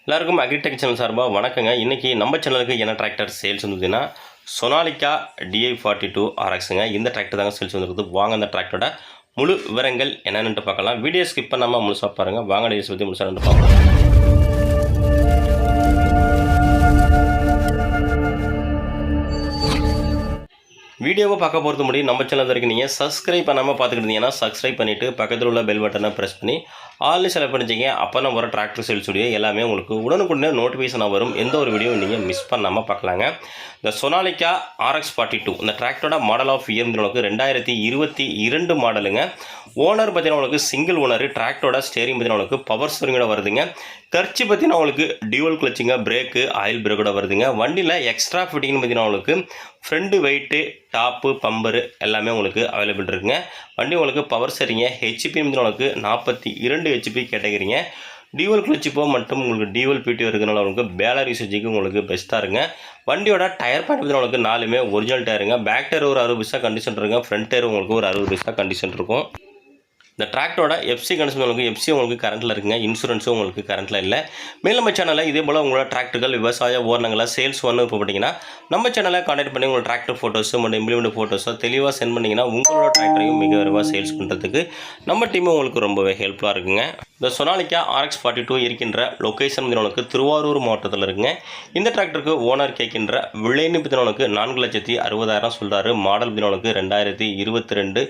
எல்லாருக்கும் agritech channel சார்பாக வணக்கங்க. இன்றைக்கி நம்ம சேனலுக்கு என்ன டிராக்டர் சேல்ஸ் வந்துதுன்னா சொனாலிகா DI42 RXங்க. இந்த டிராக்டர் தாங்க சேல்ஸ் வந்துருக்குது. வாங்க அந்த டிராக்டரோட முழு விவரங்கள் என்னென்னு பார்க்கலாம். வீடியோ ஸ்கிப் பண்ணாமல் முழுசாக பாருங்கள். வாங்க டீல்ஸ் பற்றி முழுசாக பார்க்கலாம். வீடியோவை பார்க்க போகிறது முடியும். நம்ம சேனல் வரைக்கும் நீங்கள் சப்ஸ்கிரைப் பண்ணாமல் பார்த்துக்கிட்டு இருந்தீங்கன்னா சப்ஸ்கிரைப் பண்ணிவிட்டு பக்கத்தில் உள்ள பெல் பட்டனை ப்ரெஸ் பண்ணி ஆல்னு செலக்ட் பண்ணிச்சிங்க. அப்போ நம்ம வர டிராக்டர் சேல்ஸ் வீடியோ எல்லாமே உங்களுக்கு உடனுக்குடனே நோட்டிஃபிகேஷனாக வரும். எந்த ஒரு வீடியோ நீங்கள் மிஸ் பண்ணாமல் பார்க்கலாங்க. இந்த சொனாலிகா RX42 இந்த டிராக்டரோட மாடல் ஆஃப் இயர் உங்களுக்கு 2022 மாடலுங்க. ஓனர் பார்த்தீங்கன்னா உங்களுக்கு சிங்கிள் ஓனர். டிராக்டரோட ஸ்டேரிங் பார்த்தீங்கன்னா உங்களுக்கு பவர் ஸ்டேரிங்கோட வருதுங்க. கர்ச்சி பார்த்தீங்கன்னா உங்களுக்கு டியூவல் கிளச்சிங்க, பிரேக்கு, ஆயில் பிரேக்கோட வருதுங்க. வண்டியில் எக்ஸ்ட்ரா ஃபிட்டிங்னு பார்த்தீங்கன்னா உங்களுக்கு ஃப்ரண்ட் வெயிட்டு, டாப்பு, பம்பரு எல்லாமே உங்களுக்கு அவைலபிள் இருக்குங்க. வண்டி உங்களுக்கு பவர் ஸ்டேரிங்க. ஹெச்பி உங்களுக்கு 42 ஹெச்பி கேட்டகரிங்க. டியூவல் கிளச்சிப்போ மட்டும் உங்களுக்கு டியூவல் பிடி இருக்கிறதுனால உங்களுக்கு பேலர் யூசேஜுக்கு உங்களுக்கு பெஸ்ட்டாக இருங்க. வண்டியோட டயர் பாயிண்ட் பார்த்தீங்கன்னா உங்களுக்கு 4மே ஒரிஜினல் டயருங்க. பேக் டயர் ஒரு 60% கண்டிஷன் இருக்குங்க. ஃப்ரண்ட் டயர் உங்களுக்கு ஒரு 60% கண்டிஷன் இருக்கும். இந்த டிராக்டரோட எஃப்சி கண்டிஷன் உங்களுக்கு எஃப்சி உங்களுக்கு கரண்ட்டில் இருக்குங்க. இன்சூரன்ஸும் உங்களுக்கு கரண்ட்டில் இல்லை. மேலும் நம்ம சேனலில் இதே போல் உங்களோட டிராக்டர்கள், விவசாய உபகரணங்களை சேல்ஸ் ஒன்று இப்போ பார்த்தீங்கன்னா நம்ம சேனலை கான்டாக்ட் பண்ணி உங்களோட டிராக்டர் ஃபோட்டோஸோ மற்றும் இம்ப்ளிமெண்ட் ஃபோட்டோஸோ தெளிவாக சென்ட் பண்ணிங்கன்னா உங்களோட டிராக்டரையும் மிக விரைவாக சேல்ஸ் பண்ணுறதுக்கு நம்ம டீமும் உங்களுக்கு ரொம்பவே ஹெல்ப்ஃபுல்லாக இருக்குங்க. இந்த சொனாலிகா RX42 இருக்கின்ற லொக்கேஷன் உங்களுக்கு திருவாரூர் மாவட்டத்தில் இருக்குங்க. இந்த டிராக்டருக்கு ஓனர் கேட்கின்ற விலைன்னு பார்த்தீங்கன்னா 4,60,000 சொல்கிறாரு. மாடல் பார்த்தீங்கன்னா 2022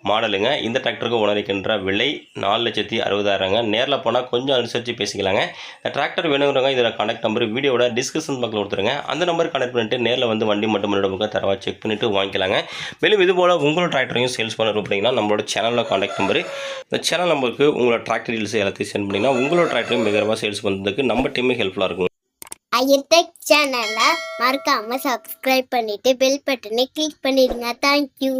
மாடலுங்க. இந்த டிராக்டருக்கு ஓனர் இருக்கின்ற விலை 4,60,000ங்க. நேரில் போனால் கொஞ்சம் அனுசரித்து பேசிக்கலாங்க. இந்த டிராக்டர் வேணுங்கிறவங்க இதில் கான்டாக்ட் நம்பர் வீடியோட டிஸ்கிரிப்ஷன் பக்கத்தில் கொடுத்துருங்க. அந்த நம்பர் கான்டாக்ட் பண்ணிட்டு நேரில் வந்து வண்டி மட்டும் முன்னாடி பக்கம் தரவா செக் பண்ணிவிட்டு வாங்கிக்கலாங்க. மேலும் இது போல் உங்களோட டிராக்டரையும் சேல்ஸ் பண்ணணும் அப்படிங்கன்னா நம்மளோட சேனலில் கான்டாக்ட் நம்பர், இந்த சேனல் நம்பருக்கு உங்களோட டிராக்டர் டீல்ஸ் எல்லாத்தையும் சென்ட் பண்ணிங்கன்னா உங்களோட டிராக்டரையும் மிகரமாக சேல்ஸ் பண்ணுறதுக்கு நம்ம டீமே ஹெல்ப்ஃபுல்லாக இருக்கும். அக்ரிடெக் சேனலை மறக்காமல் சப்ஸ்கிரைப் பண்ணிவிட்டு பெல் பட்டனை கிளிக் பண்ணிடுங்க. தேங்க்யூ.